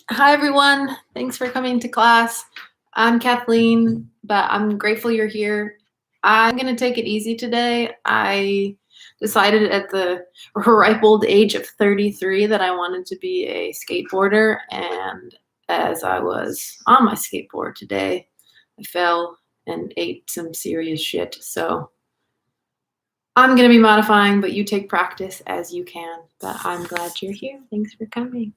Hi, everyone. Thanks for coming to class. I'm Kathleen, but I'm grateful you're here. I'm going to take it easy today. I decided at the ripe old age of 33 that I wanted to be a skateboarder. And as I was on my skateboard today, I fell and ate some serious shit. So I'm going to be modifying, but you take practice as you can. But I'm glad you're here. Thanks for coming.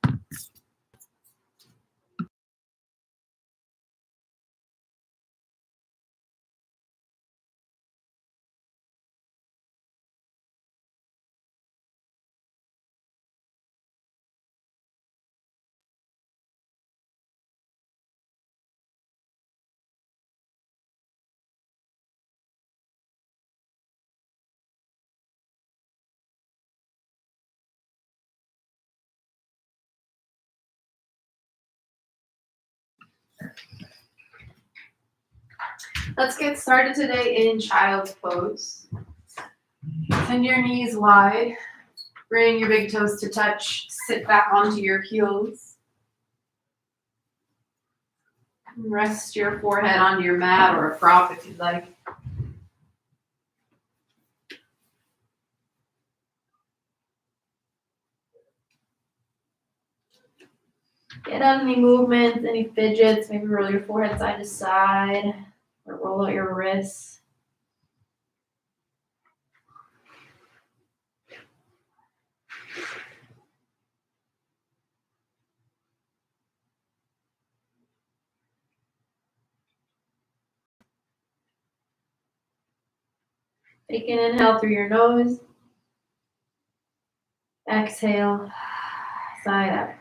Let's get started today in child's pose. Send your knees wide. Bring your big toes to touch. Sit back onto your heels. Rest your forehead onto your mat or a prop if you'd like. Get out any movements, any fidgets. Maybe roll your forehead side to side or roll out your wrists. Take an inhale through your nose. Exhale, side up.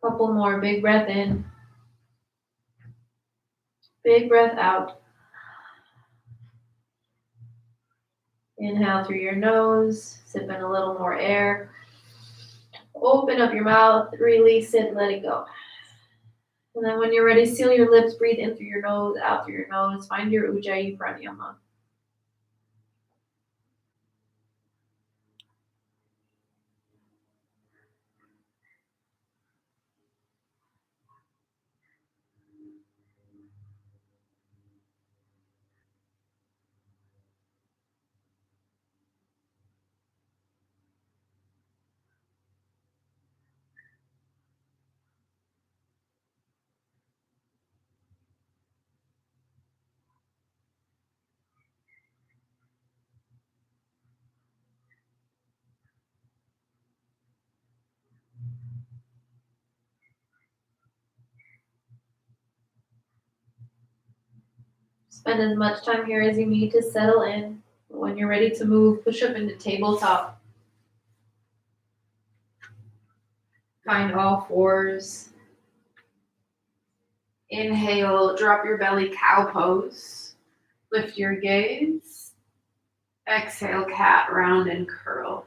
Couple more. Big breath in. Big breath out. Inhale through your nose. Sip in a little more air. Open up your mouth. Release it. Let it go. And then when you're ready, seal your lips. Breathe in through your nose, out through your nose. Find your Ujjayi Pranayama. Spend as much time here as you need to settle in. When you're ready to move, push up into tabletop. Find all fours. Inhale, drop your belly, cow pose. Lift your gaze. Exhale, cat, round and curl.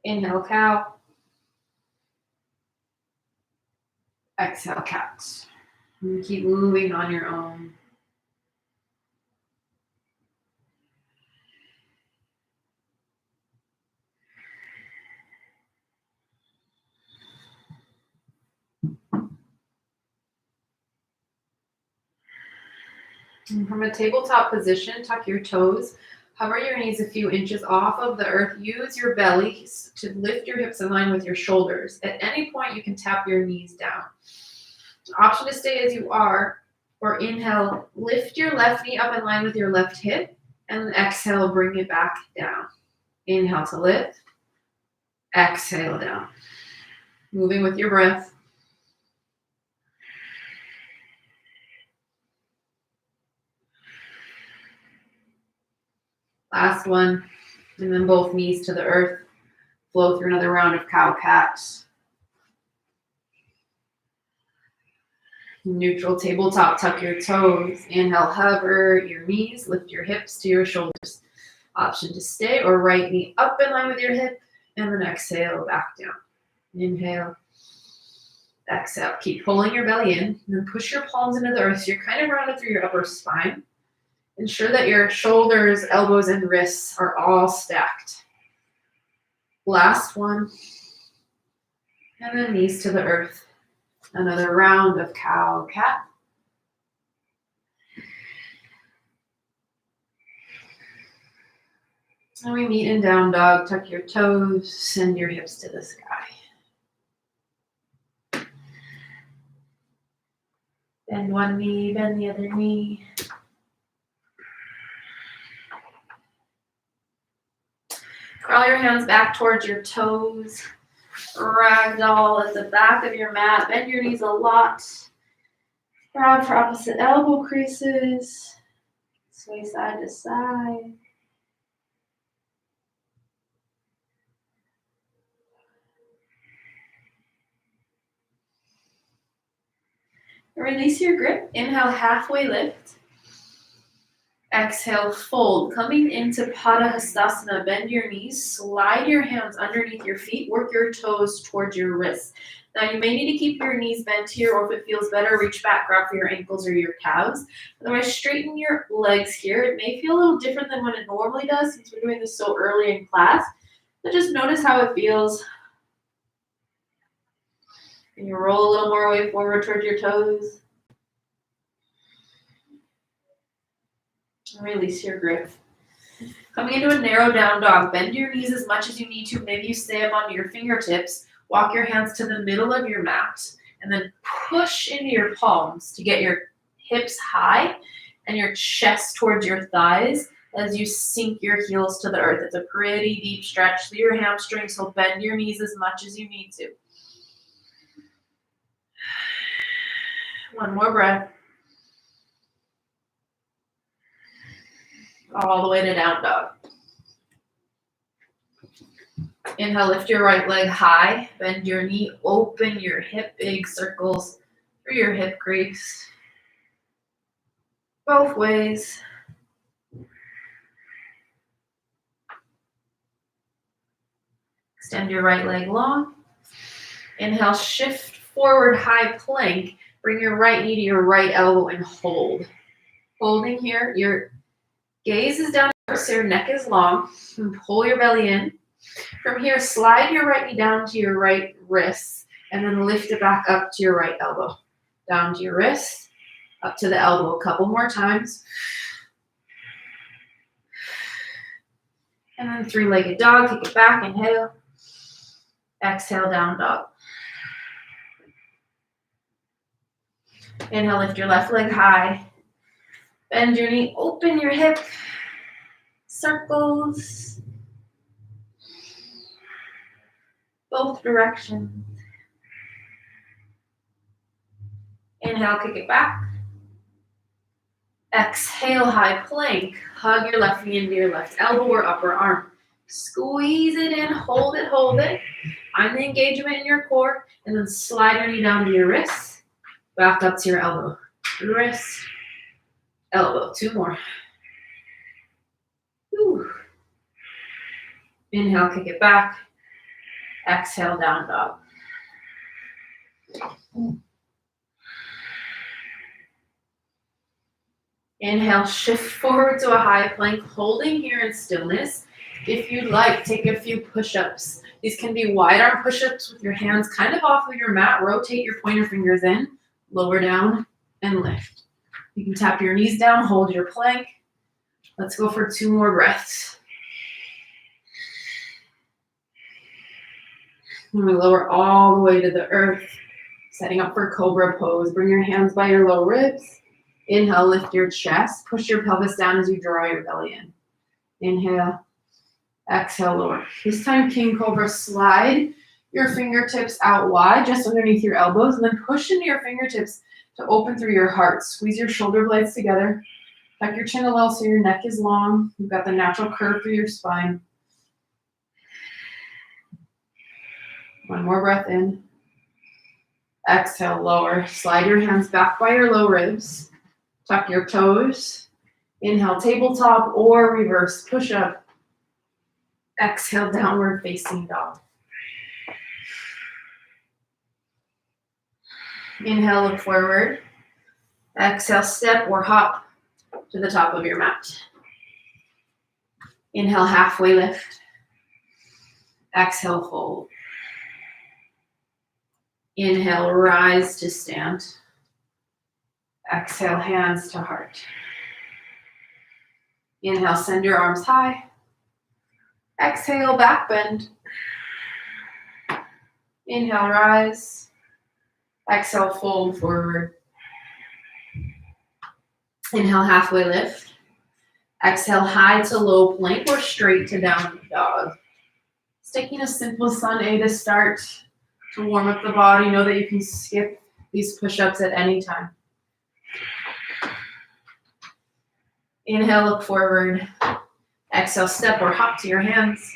Inhale, cow. Exhale, cat. And keep moving on your own. And from a tabletop position, tuck your toes. Hover your knees a few inches off of the earth. Use your belly to lift your hips in line with your shoulders. At any point, you can tap your knees down. Option to stay as you are, or inhale, lift your left knee up in line with your left hip, and then exhale, bring it back down. Inhale to lift, exhale down. Moving with your breath. Last one, and then both knees to the earth. Flow through another round of cow-cat. Neutral tabletop, tuck your toes. Inhale, hover your knees, lift your hips to your shoulders. Option to stay or right knee up in line with your hip, and then exhale, back down. Inhale, exhale. Keep pulling your belly in, and then push your palms into the earth so you're kind of rounded through your upper spine. Ensure that your shoulders, elbows, and wrists are all stacked. Last one. And then knees to the earth. Another round of cow-cat. And we meet in down dog. Tuck your toes, send your hips to the sky. Bend one knee, bend the other knee. Crawl your hands back towards your toes. Ragdoll at the back of your mat. Bend your knees a lot. Grab for opposite elbow creases. Sway side to side. Release your grip. Inhale, halfway lift. Exhale, fold. Coming into Padahastasana, bend your knees, slide your hands underneath your feet, work your toes towards your wrists. Now you may need to keep your knees bent here, or if it feels better, reach back, grab for your ankles or your calves. Otherwise, straighten your legs here. It may feel a little different than what it normally does since we're doing this so early in class, but just notice how it feels. And you roll a little more weight forward towards your toes. Release your grip. Coming into a narrow down dog, bend your knees as much as you need to. Maybe you stay up onto your fingertips. Walk your hands to the middle of your mat and then push into your palms to get your hips high and your chest towards your thighs as you sink your heels to the earth. It's a pretty deep stretch through your hamstrings, so bend your knees as much as you need to. One more breath. All the way to down dog. Inhale, lift your right leg high, bend your knee, open your hip, big circles through your hip crease. Both ways. Extend your right leg long. Inhale, shift forward, high plank. Bring your right knee to your right elbow and hold. Holding here, your gaze is down, so your neck is long. And pull your belly in. From here, slide your right knee down to your right wrist, and then lift it back up to your right elbow. Down to your wrist, up to the elbow. A couple more times. And then three-legged dog, kick it back, inhale. Exhale, down dog. Inhale, lift your left leg high. Bend your knee, open your hip. Circles. Both directions. Inhale, kick it back. Exhale, high plank. Hug your left knee into your left elbow or upper arm. Squeeze it in, hold it, hold it. Find the engagement in your core, and then slide your knee down to your wrist. Back up to your elbow. Wrist, elbow. Two more. Whew. Inhale, kick it back. Exhale, down dog. Inhale, shift forward to a high plank, holding here in stillness. If you'd like, take a few push-ups. These can be wide arm push-ups with your hands kind of off of your mat. Rotate your pointer fingers in, lower down, and lift. You can tap your knees down, hold your plank. Let's go for 2 more breaths. And we lower all the way to the earth, setting up for cobra pose. Bring your hands by your low ribs. Inhale, lift your chest. Push your pelvis down as you draw your belly in. Inhale. Exhale, lower. This time, king cobra. Slide your fingertips out wide, just underneath your elbows, and then push into your fingertips to open through your heart. Squeeze your shoulder blades together. Tuck your chin a little so your neck is long. You've got the natural curve through your spine. One more breath in. Exhale, lower. Slide your hands back by your low ribs. Tuck your toes. Inhale, tabletop or reverse push-up. Exhale, downward facing dog. Inhale, look forward. Exhale, step or hop to the top of your mat. Inhale, halfway lift. Exhale, fold. Inhale, rise to stand. Exhale, hands to heart. Inhale, send your arms high. Exhale, back bend. Inhale, rise. Exhale, fold forward. Inhale, halfway lift. Exhale, high to low plank or straight to down dog. Just taking a simple sun A to start to warm up the body. Know that you can skip these push-ups at any time. Inhale, look forward. Exhale, step or hop to your hands.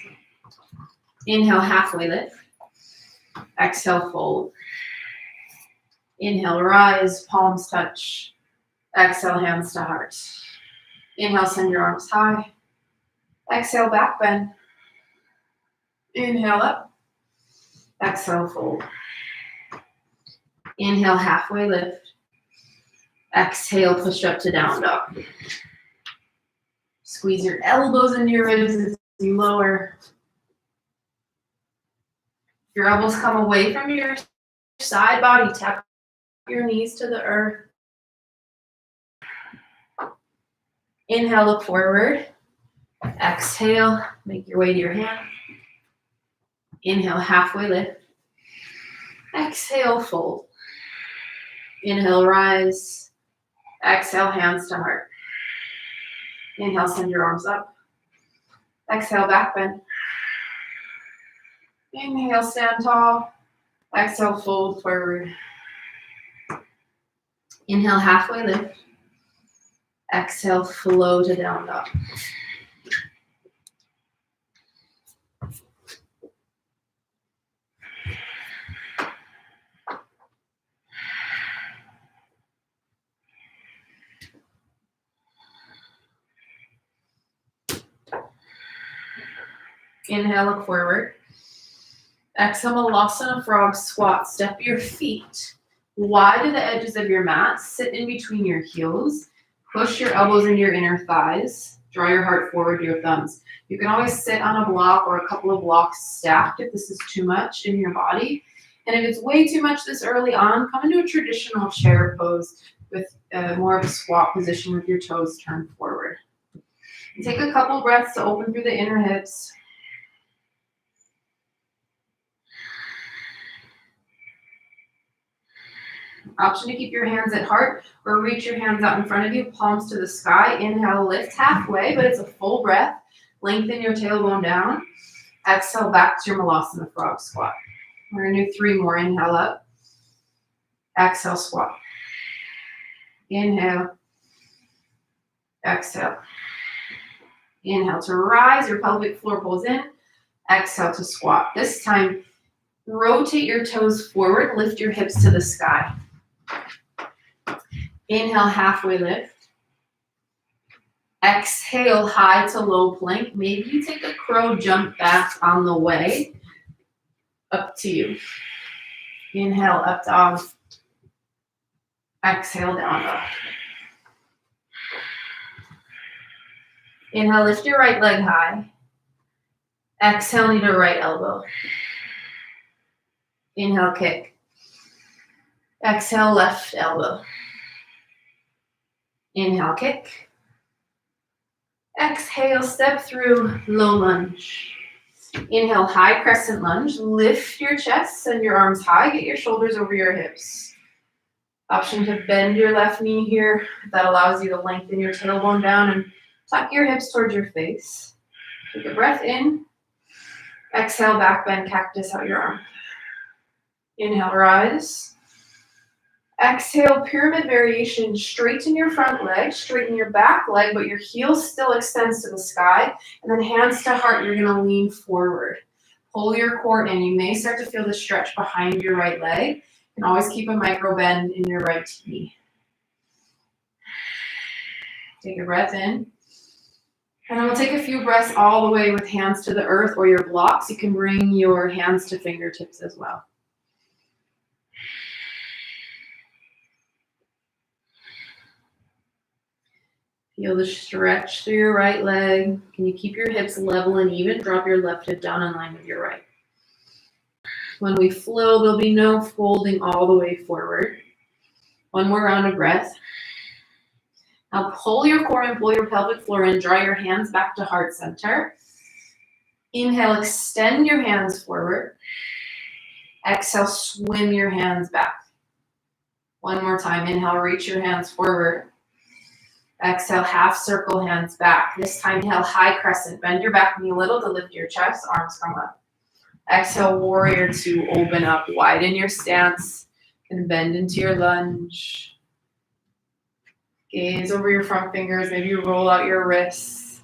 Inhale, halfway lift. Exhale, fold. Inhale, rise, palms touch. Exhale, hands to heart. Inhale, send your arms high. Exhale, back bend. Inhale, up. Exhale, fold. Inhale, halfway lift. Exhale, push up to down dog. Squeeze your elbows into your ribs as you lower. Your elbows come away from your side body. Tap your knees to the earth. Inhale, look forward. Exhale, make your way to your hand. Inhale, halfway lift. Exhale, fold. Inhale, rise. Exhale, hands to heart. Inhale, send your arms up. Exhale, back bend. Inhale, stand tall. Exhale, fold forward. Inhale, halfway lift. Exhale, flow to down dog. Inhale, look forward. Exhale, Malasana frog squat. Step your feet wide to the edges of your mat. Sit in between your heels. Push your elbows into your inner thighs. Draw your heart forward to your thumbs. You can always sit on a block or a couple of blocks stacked if this is too much in your body. And if it's way too much this early on, come into a traditional chair pose with more of a squat position with your toes turned forward. And take a couple breaths to open through the inner hips. Option to keep your hands at heart or reach your hands out in front of you, palms to the sky. Inhale, lift halfway, but it's a full breath. Lengthen your tailbone down. Exhale, back to your Malasana frog squat. We're going to do 3 more. Inhale up. Exhale, squat. Inhale. Exhale. Inhale to rise. Your pelvic floor pulls in. Exhale to squat. This time, rotate your toes forward. Lift your hips to the sky. Inhale, halfway lift. Exhale, high to low plank. Maybe you take a crow jump back on the way. Up to you. Inhale, up dog. Exhale, down dog. Inhale, lift your right leg high. Exhale, knee to right elbow. Inhale, kick. Exhale, left elbow. Inhale, kick. Exhale, step through low lunge. Inhale, high crescent lunge. Lift your chest, send your arms high. Get your shoulders over your hips. Option to bend your left knee here. That allows you to lengthen your tailbone down and tuck your hips towards your face. Take a breath in. Exhale, back bend, cactus out your arm. Inhale, rise. Exhale, pyramid variation. Straighten your front leg, straighten your back leg, but your heel still extends to the sky. And then hands to heart, you're gonna lean forward. Pull your core in. You may start to feel the stretch behind your right leg. You can always keep a micro bend in your right knee. Take a breath in. And then we'll take a few breaths all the way with hands to the earth or your blocks. You can bring your hands to fingertips as well. Feel the stretch through your right leg. Can you keep your hips level and even? Drop your left hip down in line with your right. When we flow, there'll be no folding all the way forward. One more round of breath. Now pull your core and pull your pelvic floor in. Draw your hands back to heart center. Inhale, extend your hands forward. Exhale, swim your hands back. One more time. Inhale, reach your hands forward. Exhale, half circle, hands back. This time, inhale, high crescent. Bend your back knee a little to lift your chest. Arms come up. Exhale, warrior two. Open up. Widen your stance and bend into your lunge. Gaze over your front fingers. Maybe you roll out your wrists.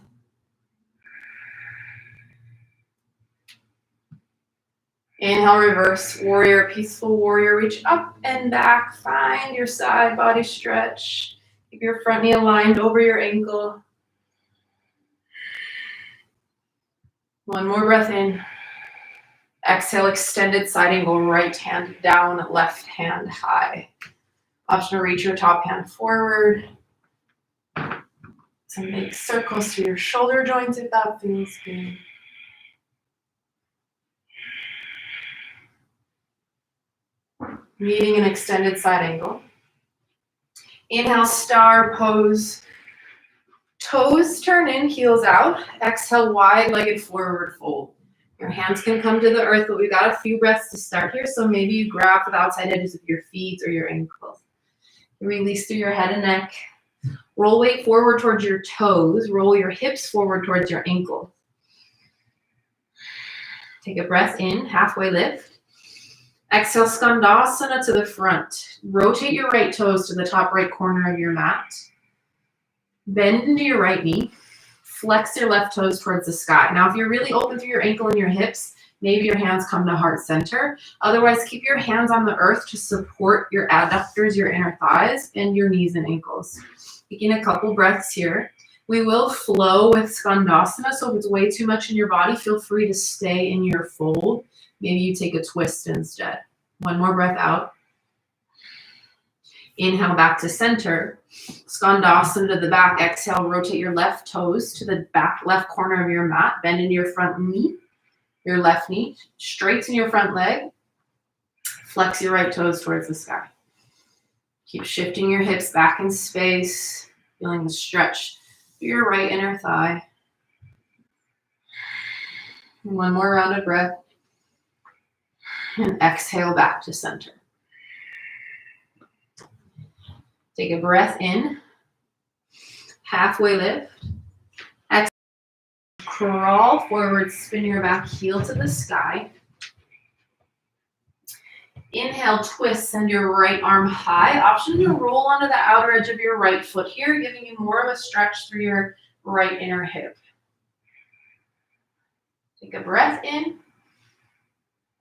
Inhale, reverse warrior, peaceful warrior. Reach up and back. Find your side body stretch. Keep your front knee aligned over your ankle. One more breath in. Exhale, extended side angle, right hand down, left hand high. Option to reach your top hand forward. So make circles through your shoulder joints if that feels good. Meeting an extended side angle. Inhale, star pose. Toes turn in, heels out. Exhale, wide-legged forward fold. Your hands can come to the earth, but we've got a few breaths to start here, so maybe you grab for the outside edges of your feet or your ankles. Release through your head and neck. Roll weight forward towards your toes. Roll your hips forward towards your ankles. Take a breath in, halfway lift. Exhale, Skandasana to the front. Rotate your right toes to the top right corner of your mat. Bend into your right knee. Flex your left toes towards the sky. Now, if you're really open through your ankle and your hips, maybe your hands come to heart center. Otherwise, keep your hands on the earth to support your adductors, your inner thighs, and your knees and ankles. Taking a couple breaths here. We will flow with Skandasana, so if it's way too much in your body, feel free to stay in your fold. Maybe you take a twist instead. One more breath out. Inhale back to center. Skandasana to the back. Exhale, rotate your left toes to the back left corner of your mat. Bend into your front knee, your left knee. Straighten your front leg. Flex your right toes towards the sky. Keep shifting your hips back in space. Feeling the stretch through your right inner thigh. And one more round of breath. And exhale back to center. Take a breath in. Halfway lift. Exhale. Crawl forward, spin your back heel to the sky. Inhale, twist, send your right arm high. Option to roll onto the outer edge of your right foot here, giving you more of a stretch through your right inner hip. Take a breath in.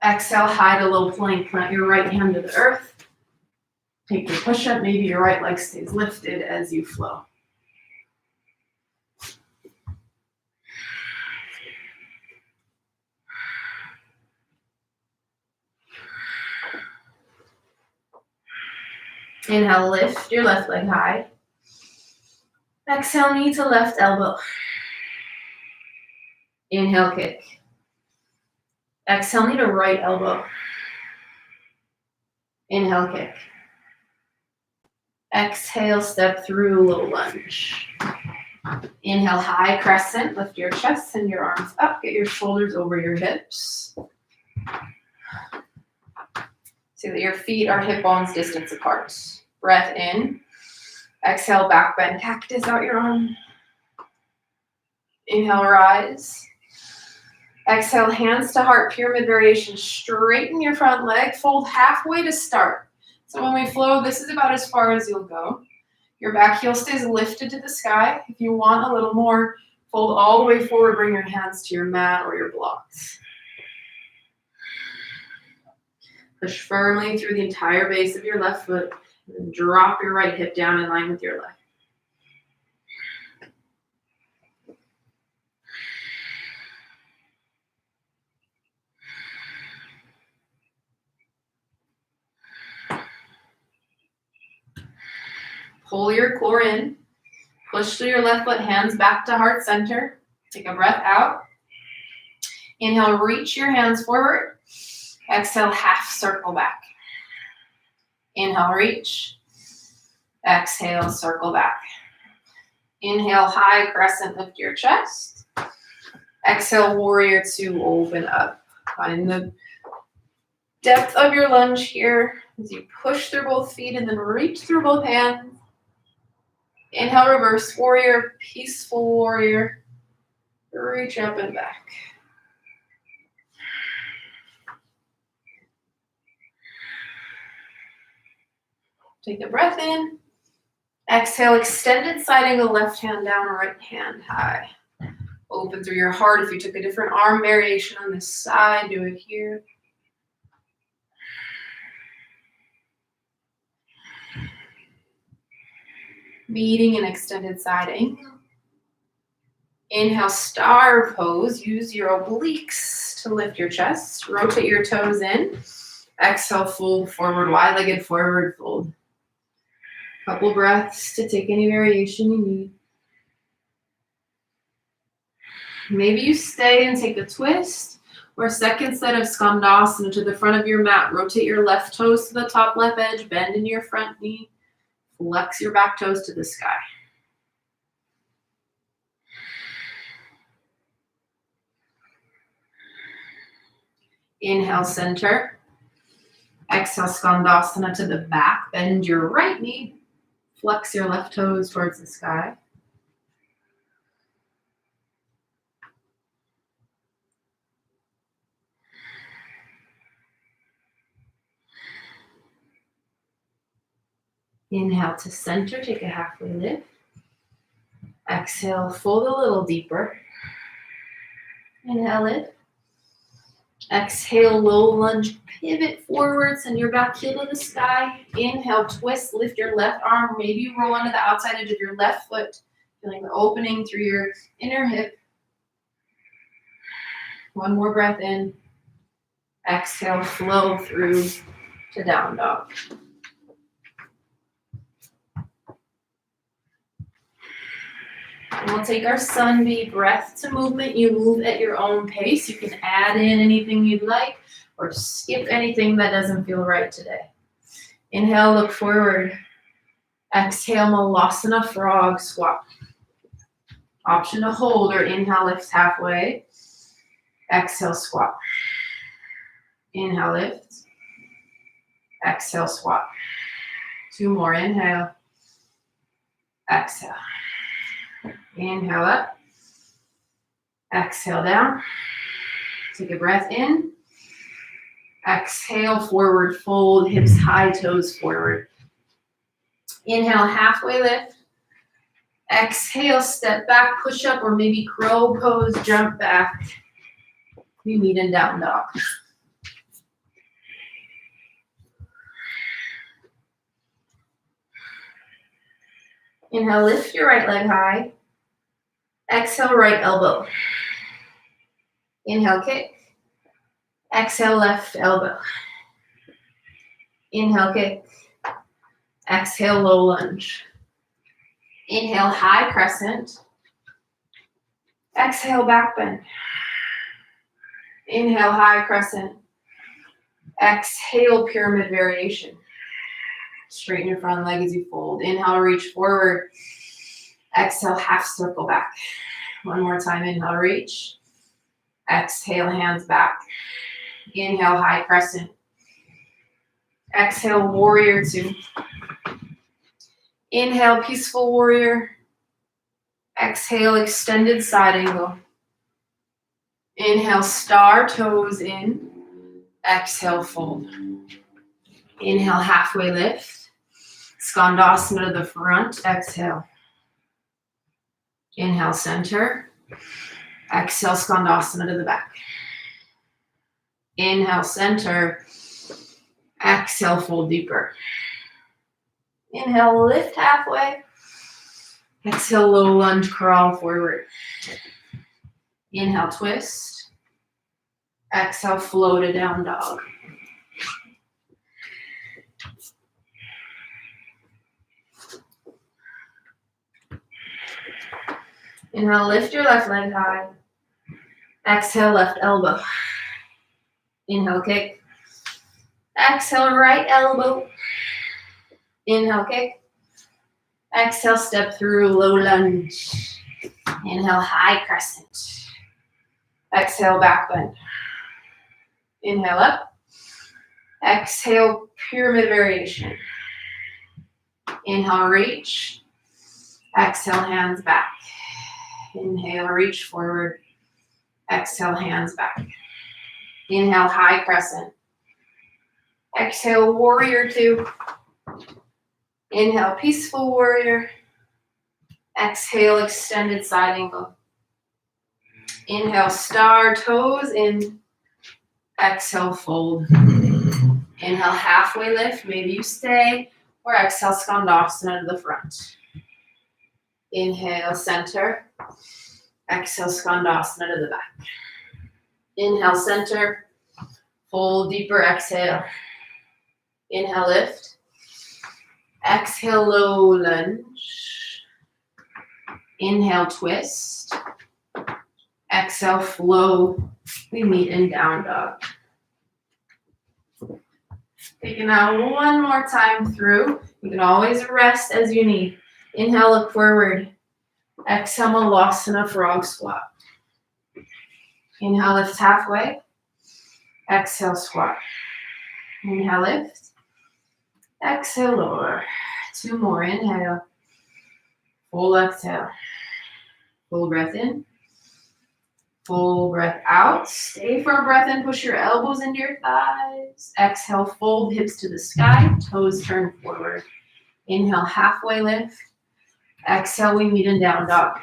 Exhale, high to low plank. Plant your right hand to the earth. Take your push-up. Maybe your right leg stays lifted as you flow. Inhale, lift your left leg high. Exhale, knee to left elbow. Inhale, kick. Exhale, knee to right elbow. Inhale, kick. Exhale, step through, low lunge. Inhale, high crescent. Lift your chest, send your arms up. Get your shoulders over your hips. See that your feet are hip bones distance apart. Breath in. Exhale, back bend, cactus out your arm. Inhale, rise. Exhale, hands to heart, pyramid variation. Straighten your front leg, fold halfway to start. So when we flow, this is about as far as you'll go. Your back heel stays lifted to the sky. If you want a little more, fold all the way forward, bring your hands to your mat or your blocks. Push firmly through the entire base of your left foot, and then drop your right hip down in line with your left. Pull your core in. Push through your left foot, hands back to heart center. Take a breath out. Inhale, reach your hands forward. Exhale, half circle back. Inhale, reach. Exhale, circle back. Inhale, high crescent, lift your chest. Exhale, warrior two, open up. Find the depth of your lunge here as you push through both feet and then reach through both hands. Inhale, reverse warrior, peaceful warrior. Reach up and back. Take a breath in. Exhale, extended side angle, left hand down, right hand high. Open through your heart. If you took a different arm variation on this side, do it here. Meeting an extended side angle. Inhale, star pose. Use your obliques to lift your chest. Rotate your toes in. Exhale, fold forward, wide-legged forward fold. Couple breaths to take any variation you need. Maybe you stay and take a twist or a second set of Skandasana to the front of your mat. Rotate your left toes to the top left edge, bend in your front knee. Flex your back toes to the sky. Inhale, center. Exhale, Skandasana to the back. Bend your right knee. Flex your left toes towards the sky. Inhale to center, take a halfway lift. Exhale, fold a little deeper. Inhale, lift. Exhale, low lunge, pivot forward, send your back heel to the sky. Inhale, twist, lift your left arm. Maybe you roll onto the outside edge of your left foot, feeling the opening through your inner hip. One more breath in. Exhale, flow through to down dog. And we'll take our Sunbeam breath to movement. You move at your own pace. You can add in anything you'd like or skip anything that doesn't feel right today. Inhale, look forward. Exhale, Malasana frog squat. Option to hold or inhale, lift halfway. Exhale, squat. Inhale, lift. Exhale, squat. Two more. Inhale. Exhale. Inhale up. Exhale down. Take a breath in. Exhale, forward fold, hips high, toes forward. Inhale, halfway lift. Exhale, step back, push up, or maybe crow pose, jump back. We meet in down dog. Inhale, lift your right leg high. Exhale, right elbow. Inhale, kick. Exhale, left elbow. Inhale, kick. Exhale, low lunge. Inhale, high crescent. Exhale, back bend. Inhale, high crescent. Exhale, pyramid variation. Straighten your front leg as you fold. Inhale, reach forward. Exhale, half circle back. One more time, inhale, reach. Exhale, hands back. Inhale, high crescent. Exhale, warrior two. Inhale, peaceful warrior. Exhale, extended side angle. Inhale, star, toes in. Exhale, fold. Inhale, halfway lift. Skandasana to the front. Exhale. Inhale, center. Exhale, Skandasana to the back. Inhale, center. Exhale, fold deeper. Inhale, lift halfway. Exhale, low lunge, crawl forward. Inhale, twist. Exhale, flow to down dog. Inhale, lift your left leg high. Exhale, left elbow. Inhale, kick. Exhale, right elbow. Inhale, kick. Exhale, step through, low lunge. Inhale, high crescent. Exhale, back bend. Inhale up. Exhale, pyramid variation. Inhale, reach. Exhale, hands back. Inhale, reach forward. Exhale, hands back. Inhale, high crescent. Exhale, warrior two. Inhale, peaceful warrior. Exhale, extended side angle. Inhale, star, toes in. Exhale, fold. Inhale, halfway lift. Maybe you stay. Or exhale, skandasana to the front. Inhale, center. Exhale, skandasana to the back. Inhale, center. Fold deeper, exhale. Inhale, lift. Exhale, low lunge. Inhale, twist. Exhale, flow. We meet in down dog. Taking out one more time through. You can always rest as you need. Inhale, look forward. Exhale, Malasana, frog squat. Inhale, lift halfway. Exhale, squat. Inhale, lift. Exhale, lower. Two more. Inhale. Full exhale. Full breath in. Full breath out. Stay for a breath in. Push your elbows into your thighs. Exhale, fold hips to the sky. Toes turn forward. Inhale, halfway lift. Exhale, we meet in down dog.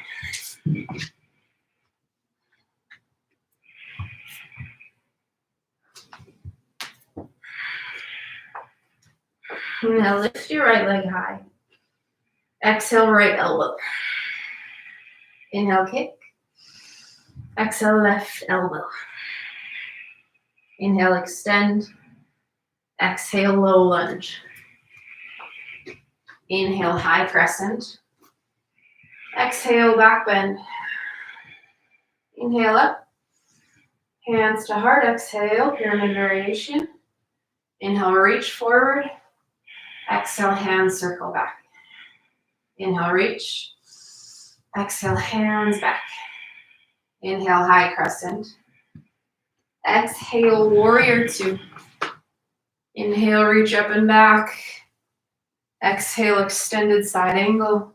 Now lift your right leg high. Exhale, right elbow. Inhale, kick. Exhale, left elbow. Inhale, extend. Exhale, low lunge. Inhale, high crescent. Exhale, back bend. Inhale up. Hands to heart. Exhale, pyramid variation. Inhale, reach forward. Exhale, hands circle back. Inhale, reach. Exhale, hands back. Inhale, high crescent. Exhale, warrior two. Inhale, reach up and back. Exhale, extended side angle.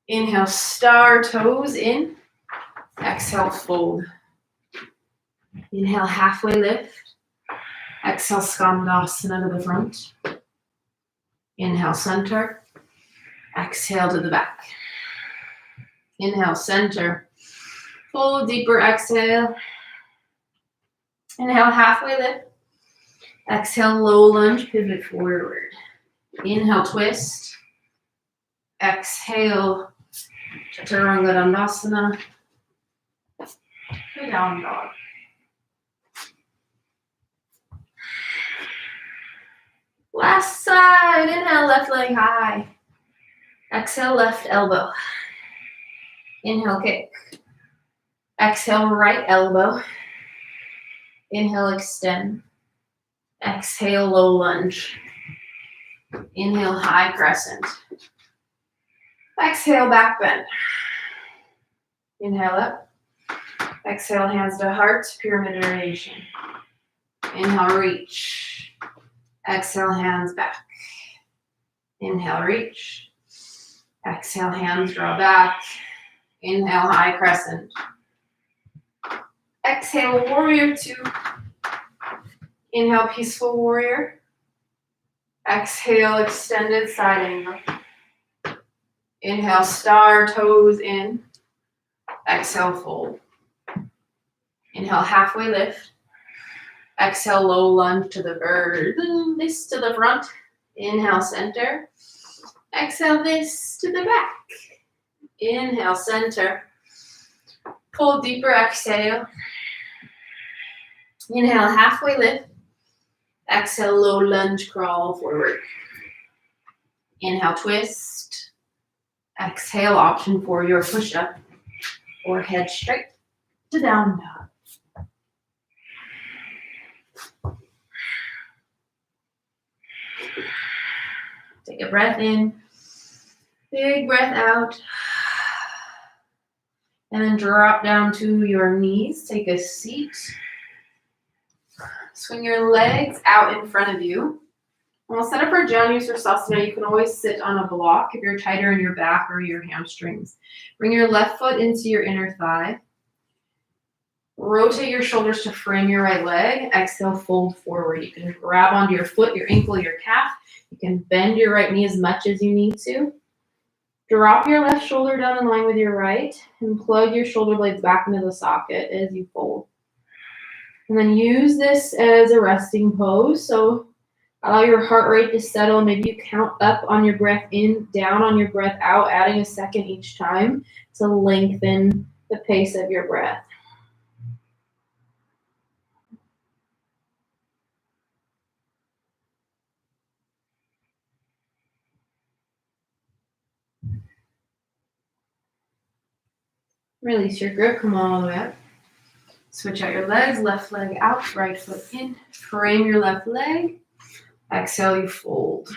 Inhale, star, toes in. Exhale, fold. Inhale, halfway lift. Exhale, skandasana to the front. Inhale, center. Exhale to the back. Inhale, center. Fold deeper, exhale. Inhale, halfway lift. Exhale, low lunge, pivot forward. Inhale, twist. Exhale, Chaturanga Dandasana. Down dog. Last side. Inhale, left leg high. Exhale, left elbow. Inhale, kick. Exhale, right elbow. Inhale, extend. Exhale, low lunge. Inhale, high crescent. Exhale, back bend. Inhale up. Exhale, hands to heart, pyramid variation. Inhale, reach. Exhale, hands back. Inhale, reach. Exhale, hands draw back. Inhale, high crescent. Exhale, warrior two. Inhale, peaceful warrior. Exhale, extended side angle. Inhale, star, toes in. Exhale, fold. Inhale, halfway lift. Exhale, low lunge to the bird. This to the front. Inhale, center. Exhale, this to the back. Inhale, center. Pull deeper, exhale. Inhale, halfway lift. Exhale, low lunge, crawl forward. Inhale, twist. Exhale, option for your push-up or head straight to down dog. Take a breath in, big breath out, and then drop down to your knees. Take a seat. Swing your legs out in front of you. We'll set up our Janushirasana. You can always sit on a block if you're tighter in your back or your hamstrings. Bring your left foot into your inner thigh. Rotate your shoulders to frame your right leg. Exhale, fold forward. You can grab onto your foot, your ankle, your calf. You can bend your right knee as much as you need to. Drop your left shoulder down in line with your right and plug your shoulder blades back into the socket as you fold. And then use this as a resting pose. So allow your heart rate to settle. Maybe you count up on your breath in, down on your breath out, adding a second each time to lengthen the pace of your breath. Release your grip, come all the way up. Switch out your legs, left leg out, right foot in. Frame your left leg. Exhale, you fold.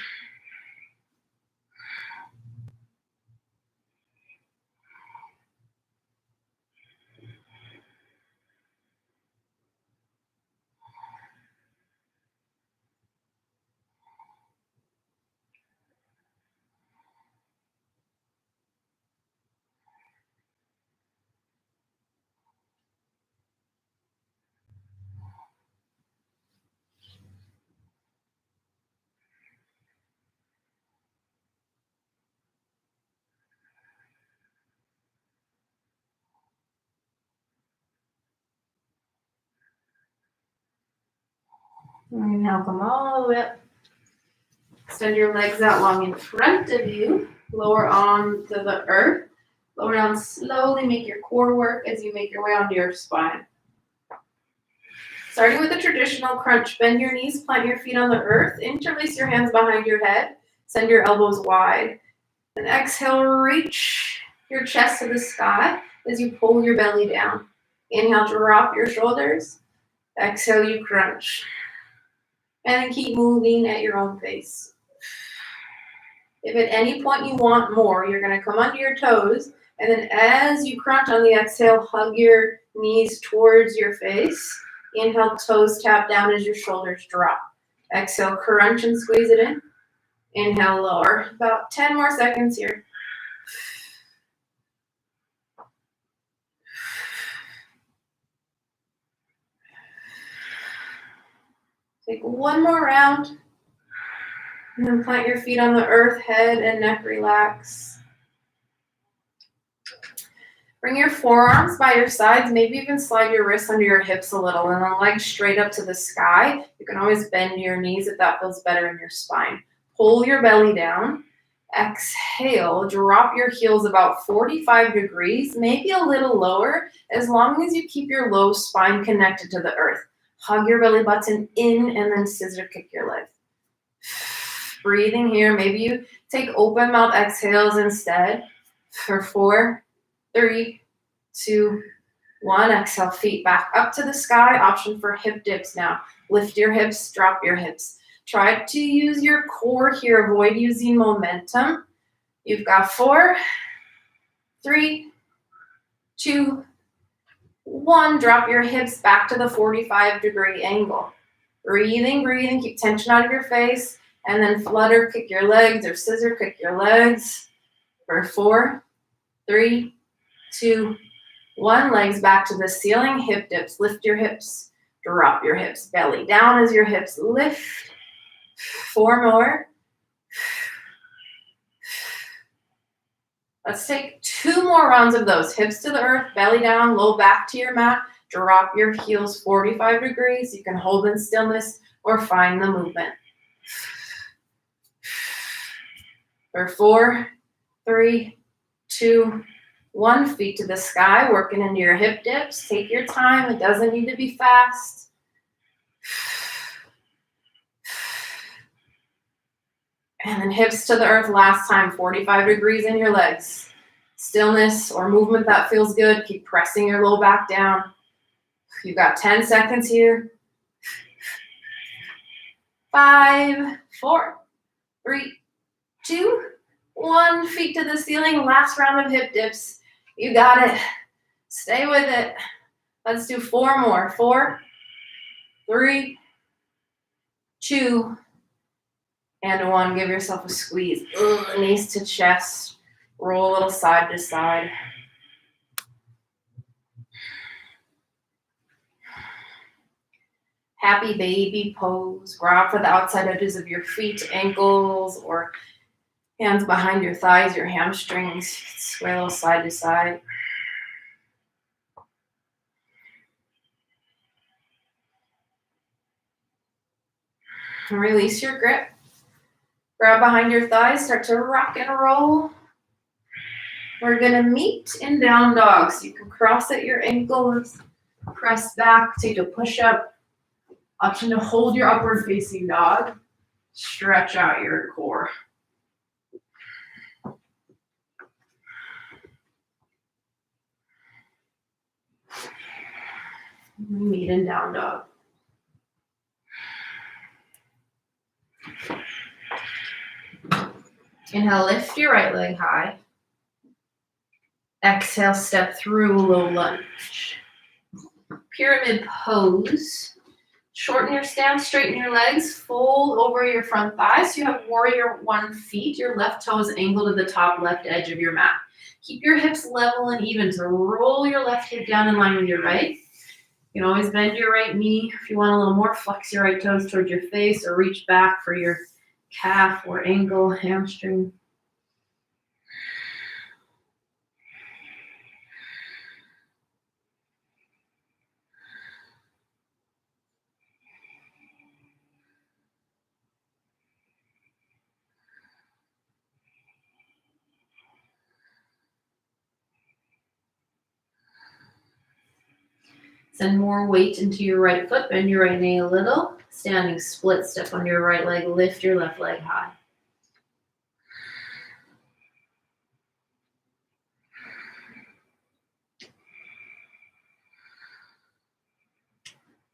Inhale, come all the way up. Extend your legs out long in front of you. Lower onto the earth. Lower down slowly. Make your core work as you make your way onto your spine. Starting with a traditional crunch, bend your knees, plant your feet on the earth. Interlace your hands behind your head. Send your elbows wide. And exhale, reach your chest to the sky as you pull your belly down. Inhale, drop your shoulders. Exhale, you crunch. And then keep moving at your own pace. If at any point you want more, you're going to come onto your toes. And then as you crunch on the exhale, hug your knees towards your face. Inhale, toes tap down as your shoulders drop. Exhale, crunch and squeeze it in. Inhale, lower. About 10 more seconds here. Take one more round. And then plant your feet on the earth, head and neck relax. Bring your forearms by your sides, maybe even slide your wrists under your hips a little, and then legs straight up to the sky. You can always bend your knees if that feels better in your spine. Pull your belly down. Exhale, drop your heels about 45 degrees, maybe a little lower, as long as you keep your low spine connected to the earth. Hug your belly button in and then scissor kick your leg. Breathing here, maybe you take open mouth exhales instead. For 4, 3, 2, 1. Exhale, feet back up to the sky. Option for hip dips now. Lift your hips, drop your hips. Try to use your core here. Avoid using momentum. You've got 4, 3, 2, 1. Drop your hips back to the 45-degree angle. Breathing, breathing. Keep tension out of your face. And then flutter kick your legs or scissor kick your legs. For 4, 3, 2, 1. Legs back to the ceiling. Hip dips. Lift your hips. Drop your hips. Belly down as your hips lift. 4 more. Let's take 2 more rounds of those. Hips to the earth, belly down, low back to your mat. Drop your heels 45 degrees. You can hold in stillness or find the movement. For 4, 3, 2, 1. Feet to the sky, working into your hip dips. Take your time. It doesn't need to be fast. And then hips to the earth last time, 45 degrees in your legs. Stillness or movement that feels good. Keep pressing your low back down. You've got 10 seconds here. 5, 4, 3, 2, 1, feet to the ceiling. Last round of hip dips. You got it. Stay with it. Let's do 4 more. 4, 3, 2, and 1. Give yourself a squeeze. Knees to chest. Roll a little side to side. Happy baby pose. Grab for the outside edges of your feet, ankles, or hands behind your thighs, your hamstrings. Sway a little side to side. And release your grip. Grab behind your thighs, start to rock and roll. We're gonna meet in down dog. So you can cross at your ankles, press back, take a push up. Option to hold your upward facing dog. Stretch out your core. Meet in down dog. Inhale, lift your right leg high. Exhale, step through low lunge. Pyramid pose. Shorten your stance, straighten your legs, fold over your front thighs. You have warrior 1 feet. Your left toe is angled to the top left edge of your mat. Keep your hips level and even, so roll your left hip down in line with your right. You can always bend your right knee. If you want a little more, flex your right toes towards your face or reach back for your calf or ankle, hamstring. Send more weight into your right foot, bend your right knee a little. Standing split step on your right leg, lift your left leg high.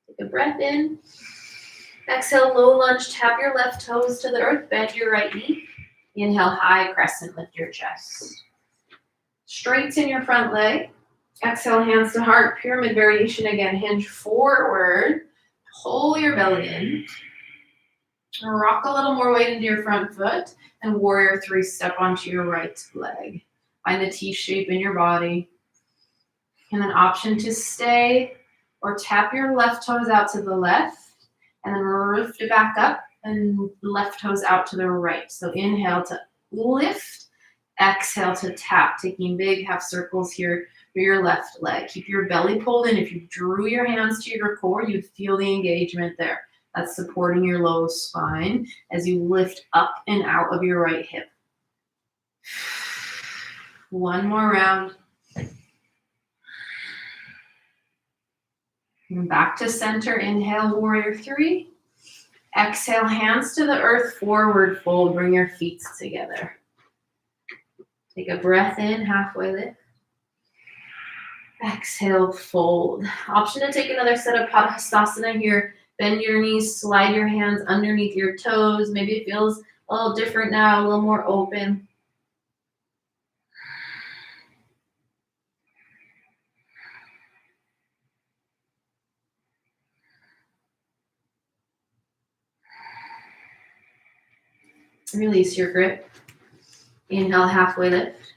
Take a breath in. Exhale, low lunge, tap your left toes to the earth, bend your right knee. Inhale, high crescent, lift your chest. Straighten your front leg. Exhale, hands to heart, pyramid variation again. Hinge forward, pull your belly in. Rock a little more weight into your front foot, and warrior 3, step onto your right leg. Find the T shape in your body. And then option to stay or tap your left toes out to the left, and then lift it back up and left toes out to the right. So inhale to lift, exhale to tap, taking big half circles here for your left leg. Keep your belly pulled in. If you drew your hands to your core, you'd feel the engagement there. That's supporting your low spine as you lift up and out of your right hip. 1 more round. And back to center. Inhale, warrior 3. Exhale, hands to the earth, forward fold. Bring your feet together. Take a breath in, halfway lift. Exhale, fold. Option to take another set of Padahastasana here. Bend your knees, slide your hands underneath your toes. Maybe it feels a little different now, a little more open. Release your grip. Inhale, halfway lift.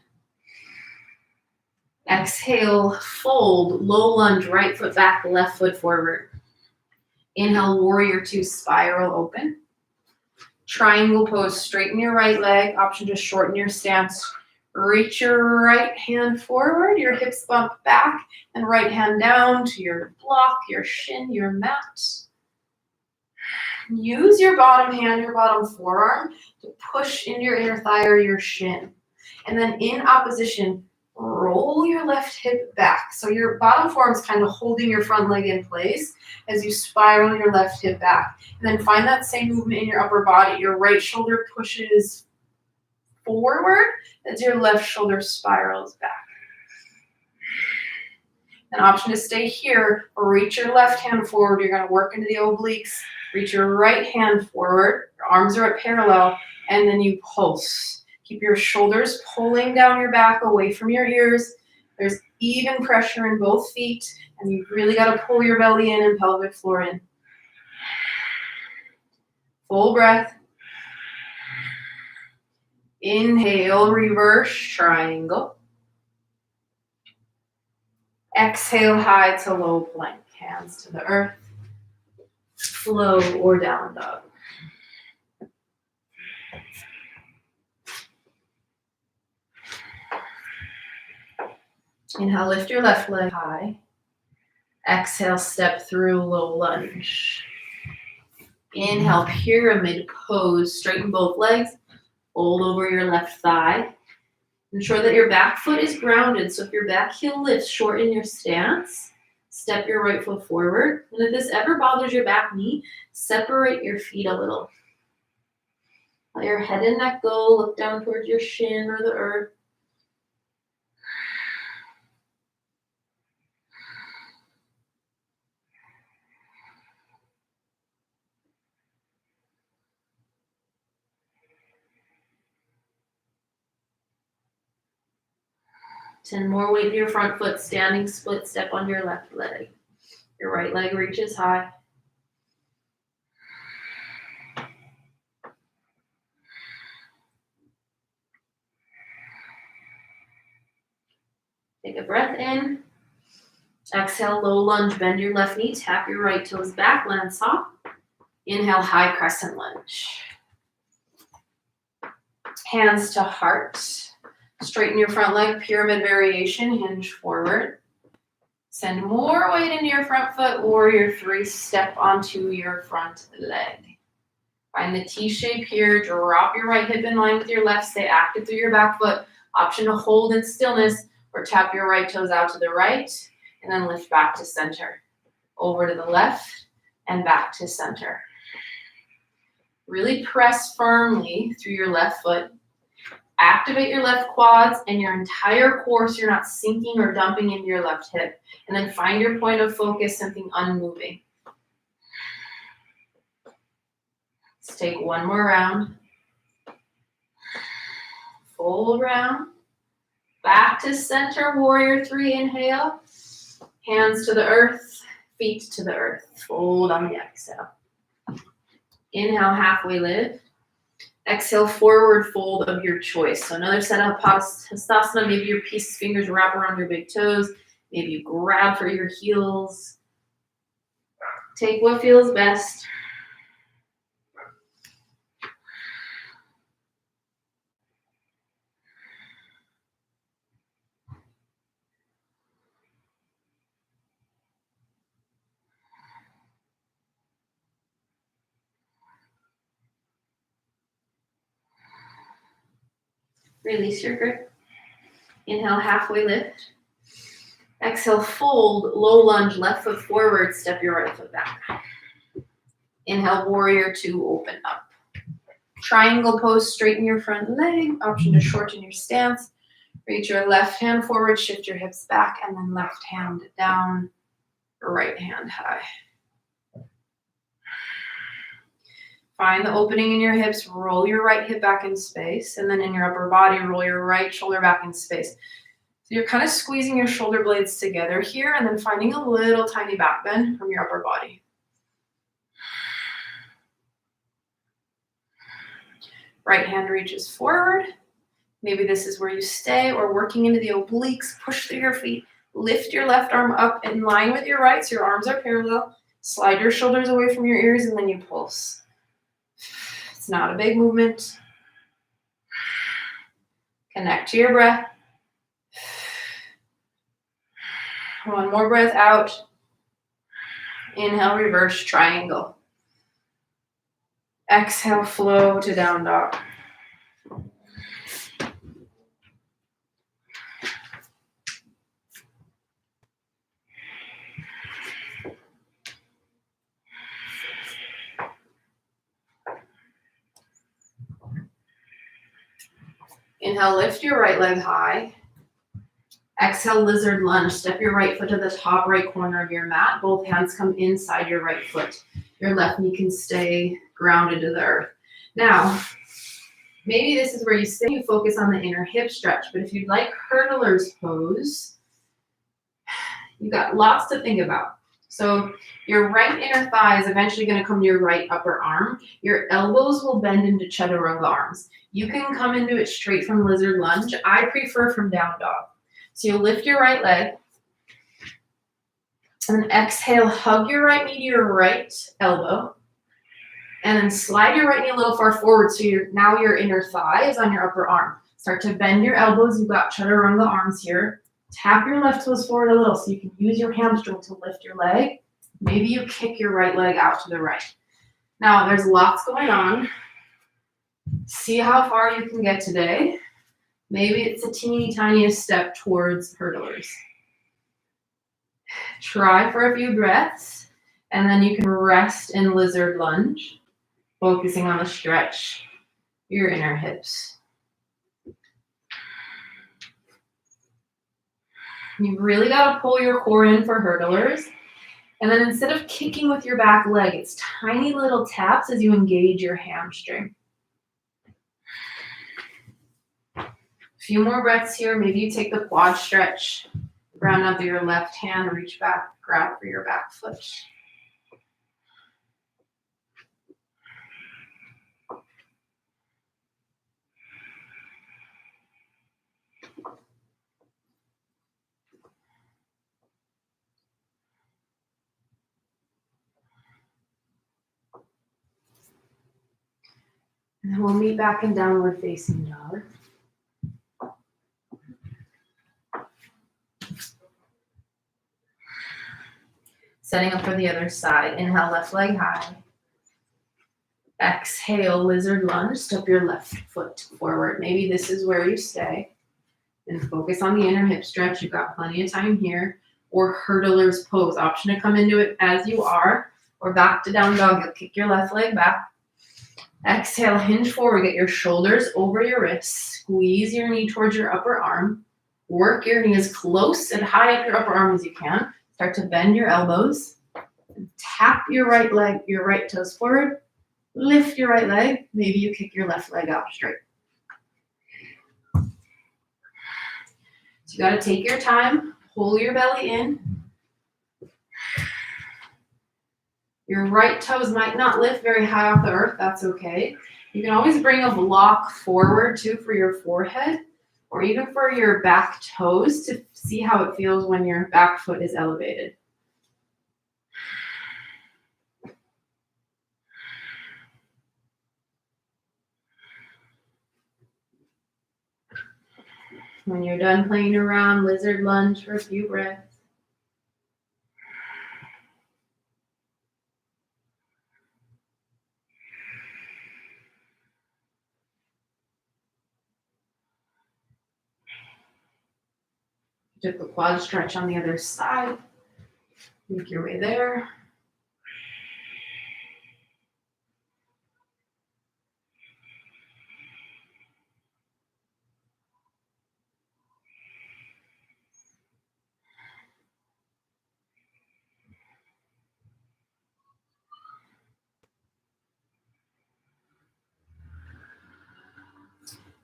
Exhale, fold, low lunge, right foot back, left foot forward. Inhale, warrior 2, spiral open. Triangle pose, straighten your right leg. Option to shorten your stance. Reach your right hand forward, your hips bump back, and right hand down to your block, your shin, your mat. Use your bottom hand, your bottom forearm to push into your inner thigh or your shin. And then in opposition, roll your left hip back. So your bottom forearm is kind of holding your front leg in place as you spiral your left hip back. And then find that same movement in your upper body. Your right shoulder pushes forward as your left shoulder spirals back. An option to stay here or reach your left hand forward. You're going to work into the obliques. Reach your right hand forward, your arms are at parallel, and then you pulse. Keep your shoulders pulling down your back away from your ears. There's even pressure in both feet, and you've really got to pull your belly in and pelvic floor in. Full breath. Inhale, reverse triangle. Exhale, high to low plank. Hands to the earth. Flow or down dog. Inhale, lift your left leg high. Exhale, step through low lunge. Inhale, pyramid pose. Straighten both legs. Fold over your left thigh. Ensure that your back foot is grounded. So if your back heel lifts, shorten your stance. Step your right foot forward. And if this ever bothers your back knee, separate your feet a little. Let your head and neck go. Look down towards your shin or the earth. Send more weight to your front foot, standing split step on your left leg. Your right leg reaches high. Take a breath in. Exhale, low lunge, bend your left knee, tap your right toes back, land soft. Inhale, high crescent lunge. Hands to heart. Straighten your front leg, pyramid variation, hinge forward. Send more weight into your front foot, warrior three, step onto your front leg. Find the T shape here, drop your right hip in line with your left, stay active through your back foot. Option to hold in stillness or tap your right toes out to the right and then lift back to center. Over to the left and back to center. Really press firmly through your left foot. Activate your left quads and your entire core so you're not sinking or dumping into your left hip. And then find your point of focus, something unmoving. Let's take one more round. Full round. Back to center, warrior three, inhale. Hands to the earth, feet to the earth. Fold on the exhale. Inhale, halfway lift. Exhale, forward fold of your choice. So another set of Hastasana. Maybe your peace fingers wrap around your big toes. Maybe you grab for your heels. Take what feels best. Release your grip. Inhale, halfway lift. Exhale, fold, low lunge, left foot forward, step your right foot back. Inhale, warrior two, open up. Triangle pose, straighten your front leg. Option to shorten your stance. Reach your left hand forward, shift your hips back, and then left hand down, right hand high. Find the opening in your hips, roll your right hip back in space, and then in your upper body, roll your right shoulder back in space. So you're kind of squeezing your shoulder blades together here and then finding a little tiny back bend from your upper body. Right hand reaches forward. Maybe this is where you stay or working into the obliques. Push through your feet. Lift your left arm up in line with your right so your arms are parallel. Slide your shoulders away from your ears and then you pulse. It's not a big movement. Connect to your breath. One more breath out. Inhale, reverse triangle. Exhale, flow to down dog. Inhale, lift your right leg high. Exhale, lizard lunge. Step your right foot to the top right corner of your mat. Both hands come inside your right foot. Your left knee can stay grounded to the earth. Now, maybe this is where you stay, you focus on the inner hip stretch, but if you'd like hurdler's pose, you've got lots to think about. So your right inner thigh is eventually going to come to your right upper arm. Your elbows will bend into chaturanga arms. You can come into it straight from lizard lunge. I prefer from down dog. So you'll lift your right leg, and then exhale, hug your right knee to your right elbow, and then slide your right knee a little far forward so now your inner thigh is on your upper arm. Start to bend your elbows. You've got chaturanga arms here. Tap your left toes forward a little so you can use your hamstring to lift your leg. Maybe you kick your right leg out to the right. Now, there's lots going on. See how far you can get today. Maybe it's the teeny tiniest step towards hurdlers. Try for a few breaths, and then you can rest in lizard lunge, focusing on the stretch, your inner hips. You've really got to pull your core in for hurdlers. And then instead of kicking with your back leg, it's tiny little taps as you engage your hamstring. A few more breaths here. Maybe you take the quad stretch, ground up to your left hand, reach back, grab for your back foot. And then we'll meet back in downward facing dog. Setting up for the other side. Inhale, left leg high. Exhale, lizard lunge. Step your left foot forward. Maybe this is where you stay. And focus on the inner hip stretch. You've got plenty of time here. Or hurdler's pose. Option to come into it as you are. Or back to down dog. You'll kick your left leg back. Exhale, hinge forward. Get your shoulders over your wrists. Squeeze your knee towards your upper arm. Work your knee as close and high up your upper arm as you can. Start to bend your elbows. And tap your right leg, your right toes forward. Lift your right leg. Maybe you kick your left leg out straight. So you got to take your time. Pull your belly in. Your right toes might not lift very high off the earth. That's okay. You can always bring a block forward too for your forehead or even for your back toes to see how it feels when your back foot is elevated. When you're done playing around, lizard lunge for a few breaths. Took the quad stretch on the other side. Make your way there.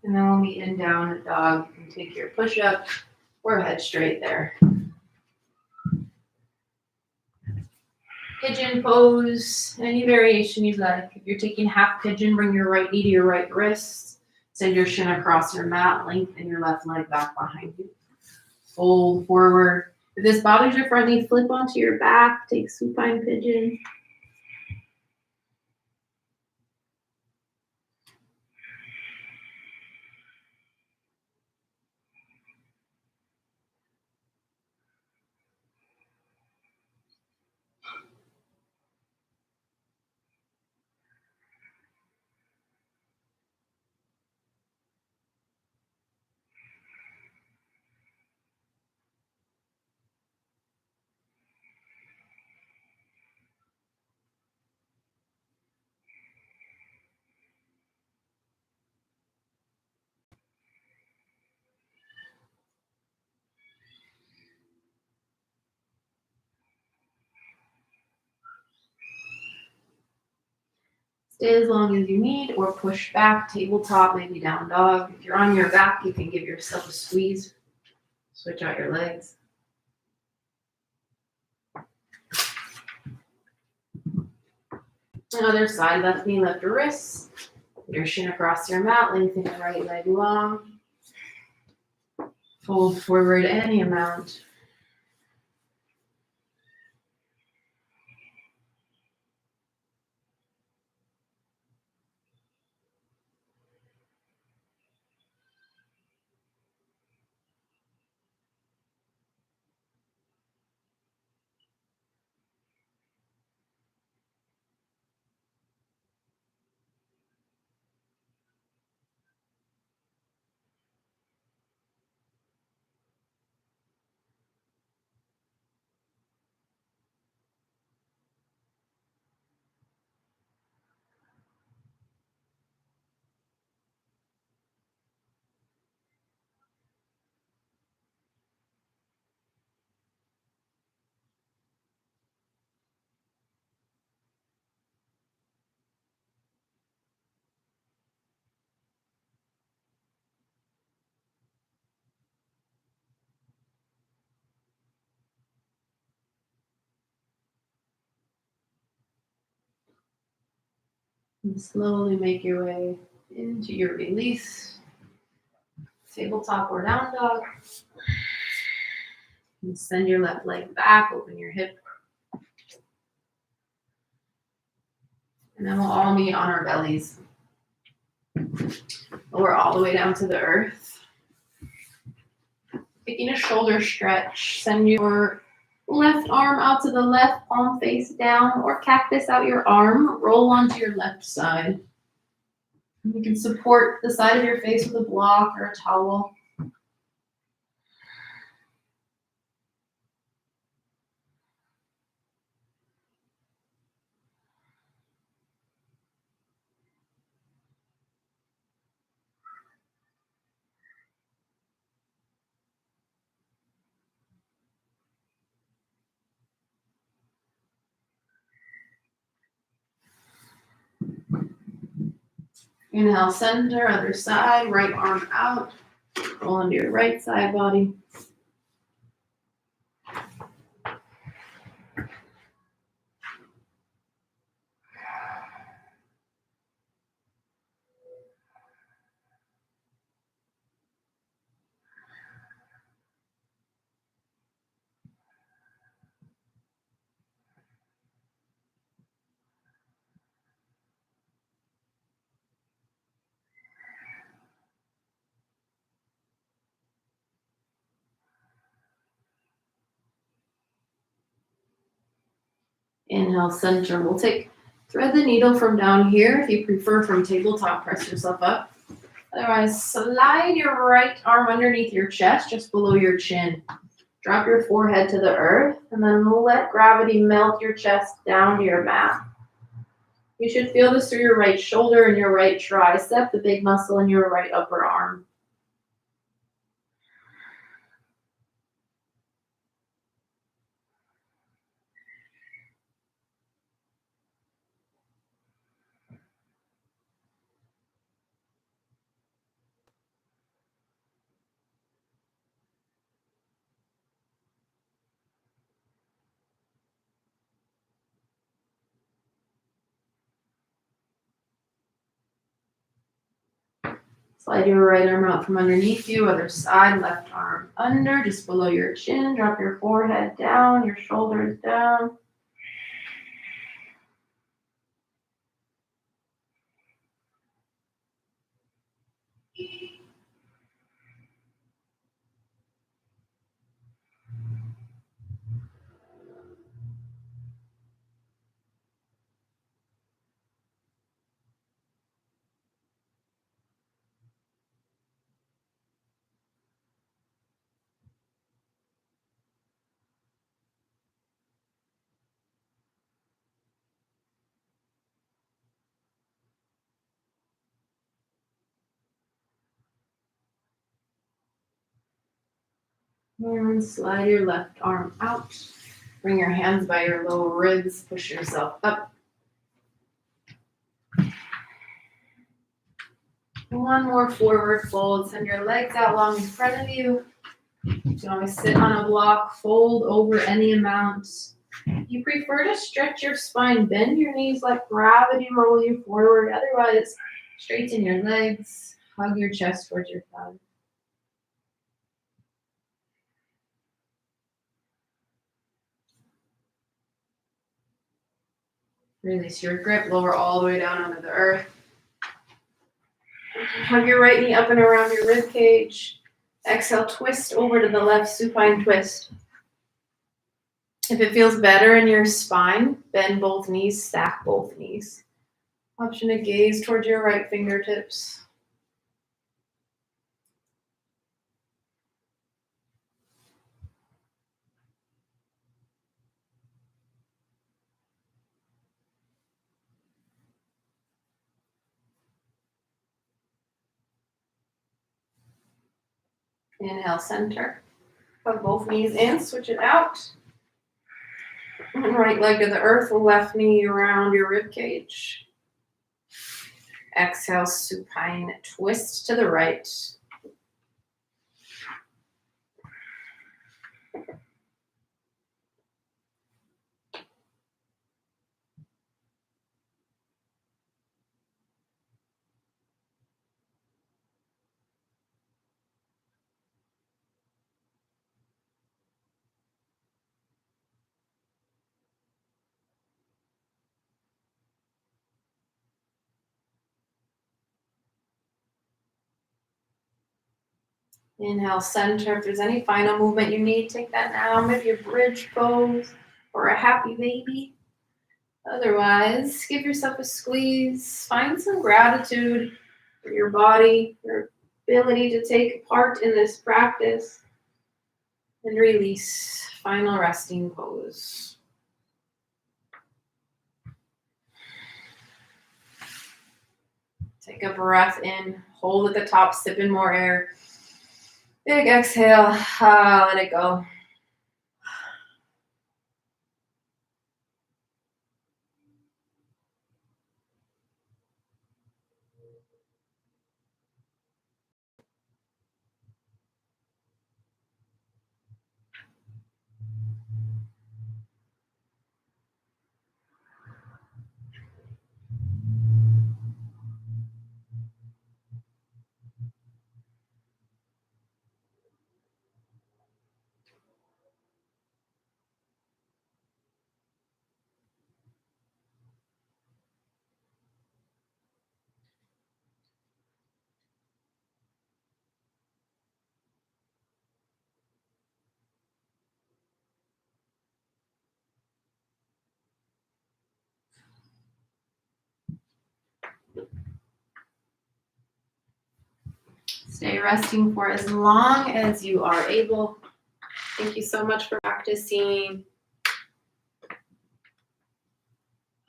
And then we'll meet in down dog and take your push-up or head straight there. Pigeon pose, any variation you'd like. If you're taking half pigeon, bring your right knee to your right wrist. Send your shin across your mat, lengthen your left leg back behind you. Fold forward. If this bothers your front knee, flip onto your back. Take supine pigeon. Stay as long as you need or push back, tabletop, maybe down dog. If you're on your back, you can give yourself a squeeze. Switch out your legs. Other side, left knee, left wrist. Your shin across your mat, lengthen your right leg long. Fold forward any amount. And slowly make your way into your release. Tabletop or down dog. And send your left leg back, open your hip. And then we'll all meet on our bellies. Lower all the way down to the earth. Taking a shoulder stretch. Send your left arm out to the left, palm face down, or cactus out your arm. Roll onto your left side. You can support the side of your face with a block or a towel. Inhale, center, other side, right arm out. Roll onto your right side body. Inhale, center. We'll thread the needle from down here. If you prefer from tabletop, press yourself up. Otherwise, slide your right arm underneath your chest, just below your chin. Drop your forehead to the earth, and then let gravity melt your chest down to your mat. You should feel this through your right shoulder and your right tricep, the big muscle in your right upper arm. Slide your right arm out from underneath you, other side, left arm under, just below your chin. Drop your forehead down, your shoulders down. And slide your left arm out. Bring your hands by your lower ribs. Push yourself up. One more forward fold. Send your legs out long in front of you. You can always sit on a block, fold over any amount. You prefer to stretch your spine, bend your knees, let gravity roll you forward. Otherwise, straighten your legs, hug your chest towards your thigh. Release your grip, lower all the way down onto the earth. Hug your right knee up and around your rib cage. Exhale, twist over to the left, supine twist. If it feels better in your spine, bend both knees, stack both knees. Option to gaze towards your right fingertips. Inhale, center. Hug both knees in, switch it out. Right leg to the earth, left knee around your rib cage. Exhale, supine twist to the right. Inhale, center. If there's any final movement you need, take that now. Maybe a bridge pose or a happy baby. Otherwise, give yourself a squeeze. Find some gratitude for your body, your ability to take part in this practice. And release. Final resting pose. Take a breath in. Hold at the top. Sip in more air. Big exhale. Let it go. Stay resting for as long as you are able. Thank you so much for practicing.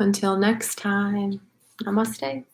Until next time, namaste.